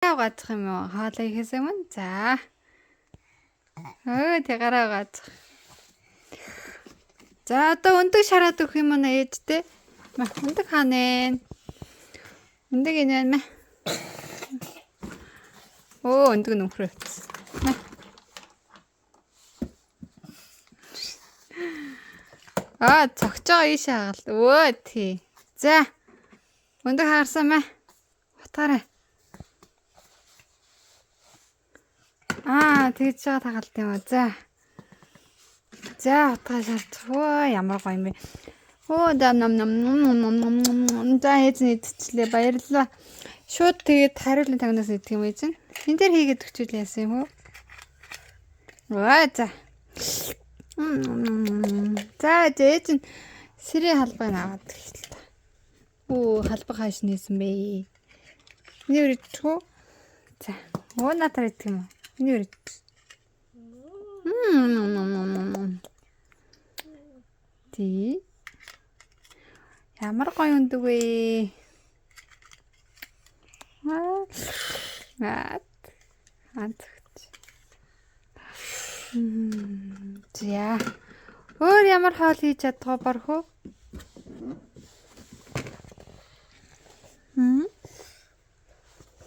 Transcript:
Гаацах юм уу? Хоолоо ихэс өмнө. За. Тэгараа гаацах. За одоо өндөг шараад өгөх юм уу ээжтэй? Өндөг хаана вэ? Өндөг энэ байна. Өндөг нөхрөө. Цогцоо ийшээ хагаал. Тий. За. Өндөг хаарсан мэ. Утгаарай. Тэгж жаа тагалт юм аа. За. За утгаа шаарч. Ямар гоё юм бэ. За эзэн идчихлээ. Баярлалаа. Шууд тэгээд хариулын тагнаас идэх юм эзэн. Энд дээр хийгээд өгчүүл яасан юм уу? За. За эзэн сэрийн халбаг аваад гэх л та. Халбаг хааш нээсэн бэ? Миний үрдэх үү? За. Натар идэх юм уу? Миний үрдэх. Тий. Ямар гоё өндөг вэ? За. Өөр ямар хоол хийж чадгаа борох уу?